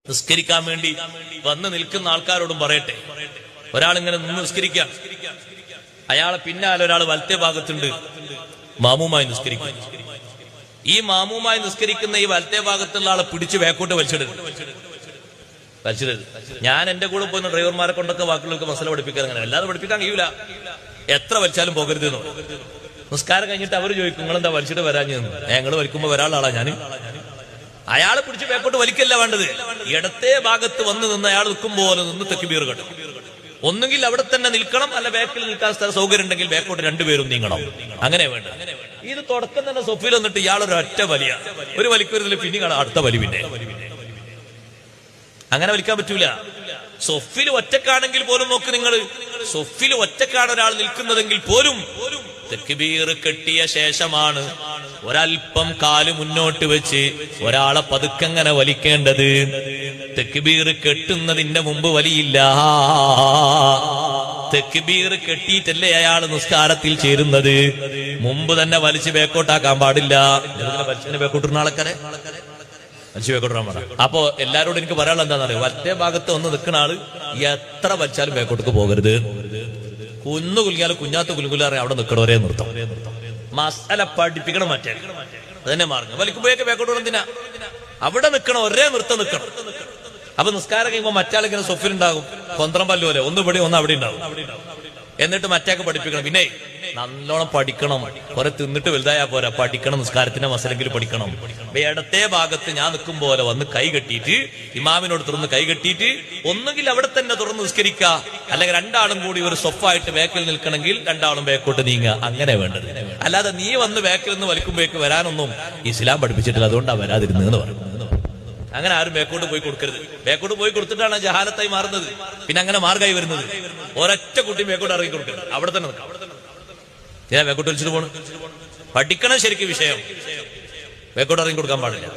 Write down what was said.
നിസ്കരിക്കാൻ വേണ്ടി വന്ന് നിൽക്കുന്ന ആൾക്കാരോടും പറയട്ടെ, ഒരാളിങ്ങനെ നിന്ന് നിസ്കരിക്കാം, അയാളെ പിന്നാലെ ഒരാൾ വലത്തെ ഭാഗത്തുണ്ട് മാമൂമായി നിസ്കരിക്കും. ഈ മാമൂമായി നിസ്കരിക്കുന്ന ഈ വലത്തെ ഭാഗത്തുള്ള ആളെ പിടിച്ച് വേക്കോട്ട് വലിച്ചിടരുത്. ഞാൻ എന്റെ കൂടെ പോയി ഡ്രൈവർമാരെ കൊണ്ടൊക്കെ വാക്കുകൾക്ക് മസല പഠിപ്പിക്കാൻ, അങ്ങനെ അല്ലാതെ പഠിപ്പിക്കാൻ കഴിയൂല. എത്ര വലിച്ചാലും പോകരുത്. നിസ്കാരം കഴിഞ്ഞിട്ട് അവർ ചോദിക്കും, നിങ്ങളെന്താ വലിച്ചിട്ട് വരാഞ്ഞു? ഞങ്ങൾ വലിക്കുമ്പോ ഒരാളാളാ ഞാൻ. അയാളെ പിടിച്ച് വേക്കോട്ട് വലിക്കല്ല വേണ്ടത്, ഇടത്തെ ഭാഗത്ത് വന്ന് നിന്ന് അയാൾ നിൽക്കുമ്പോൾ നിന്ന് തക്ബീർ കെട്ടും. ഒന്നുകിൽ അവിടെ തന്നെ നിൽക്കണം, അല്ല ബാക്കിൽ നിൽക്കാൻ സ്ഥല സൗകര്യം ഉണ്ടെങ്കിൽ ബാക്കോട്ട് രണ്ടുപേരും നീങ്ങണം. അങ്ങനെ വേണ്ട. ഇത് തുടക്കം തന്നെ സൊഫിൽ വന്നിട്ട് ഇയാളൊരു ഒറ്റ വലിയ ഒരു വലിക്കരുതിൽ പിന്നെ കാണാം അടുത്ത വലി. പിന്നെ അങ്ങനെ വലിക്കാൻ പറ്റൂല. സൊഫിൽ ഒറ്റക്കാണെങ്കിൽ പോലും നോക്ക് നിങ്ങൾ, സൊഫിൽ ഒറ്റക്കാണ് ഒരാൾ നിൽക്കുന്നതെങ്കിൽ പോലും തക്ബീർ കെട്ടിയ ശേഷമാണ് ഒരൽപ്പം കാല് മുന്നോട്ട് വെച്ച് ഒരാളെ പതുക്കങ്ങനെ വലിക്കേണ്ടത്. തക്ബീർ കെട്ടുന്നതിന്റെ മുമ്പ് വലിയില്ല. തക്ബീർ കെട്ടിയിട്ടല്ലേ അയാൾ നിസ്കാരത്തിൽ ചേരുന്നത്. മുമ്പ് തന്നെ വലിച്ച് ബേക്കോട്ടാക്കാൻ പാടില്ല. വലിച്ചിന് ബേക്കോട്ടിരുന്ന ആൾക്കാരെ വലിച്ചു ബേക്കോട്ടിരാൻ പാടാ. അപ്പോ എല്ലാരോടും എനിക്ക് പറയാനുള്ള എന്താണെന്നറിയോ, വലത്തെ ഭാഗത്ത് ഒന്ന് നിൽക്കുന്ന ആള് എത്ര വലിച്ചാലും ബേക്കോട്ടേക്ക് പോകരുത്. കുന്നു കുലുങ്ങിയാലും കുഞ്ഞാത്ത കുലുകുലാറെ അവിടെ നിൽക്കണം, ഒരേ നൃത്തം. മസാല പഠിപ്പിക്കണം. മറ്റേ അതന്നെ മാർഗം. വലിക്കുമ്പോഴേക്ക് ബേക്കോട്ട് എന്തിനാ? അവിടെ നിൽക്കണം, ഒരേ നൃത്തം നിൽക്കണം. അപ്പൊ നിസ്കാരം കഴിയുമ്പോ മറ്റാളിങ്ങനെ സൊഫിലുണ്ടാകും, കൊന്ത്രം പല്ലു പോലെ, ഒന്ന് ഇവിടെ ഒന്ന് അവിടെ ഉണ്ടാവും. എന്നിട്ട് മറ്റാക്ക് പഠിപ്പിക്കണം. പിന്നെ നല്ലോണം പഠിക്കണം. കുറെ തിന്നിട്ട് വലുതായാ പോരാ, പഠിക്കണം. നിസ്കാരത്തിന്റെ മസലെങ്കിലും പഠിക്കണം. ഇടത്തെ ഭാഗത്ത് ഞാൻ നിൽക്കും പോലെ വന്ന് കൈ കെട്ടിയിട്ട് ഇമാമിനോട് തുറന്ന് കൈ കെട്ടിയിട്ട് ഒന്നുകിൽ അവിടെ തന്നെ തുറന്ന് നിസ്കരിക്കുക, അല്ലെങ്കിൽ രണ്ടാളും കൂടി ഒരു സൊഫായിട്ട് ബാക്കിൽ നിൽക്കണമെങ്കിൽ രണ്ടാളും ബാക്കോട്ട് നീങ്ങുക. അങ്ങനെ വേണ്ടത്. അല്ലാതെ നീ വന്ന് ബാക്കിൽ നിന്ന് വലിക്കുമ്പോഴേക്ക് വരാനൊന്നും ഇസ്ലാം പഠിപ്പിച്ചിട്ടില്ല. അതുകൊണ്ടാണ് വരാതിരുന്നതെന്ന് പറയും. അങ്ങനെ ആരും ബേക്കോട്ട് പോയി കൊടുക്കരുത്. ബേക്കോട്ട് പോയി കൊടുത്തിട്ടാണ് ജഹാലത്തായി മാറുന്നത്. പിന്നെ അങ്ങനെ മാർഗമായി വരുന്നത്. ഒരൊറ്റ കുട്ടി ബേക്കോട്ട് ഇറങ്ങി കൊടുക്കരുത്, അവിടെ തന്നെ നിൽക്കാം. ഞാൻ ബേക്കോട്ട് വലിച്ചിട്ട് പോകണം. പഠിക്കണം ശരിക്കും വിഷയം. ബേക്കോട്ട് ഇറങ്ങി കൊടുക്കാൻ പാടില്ല.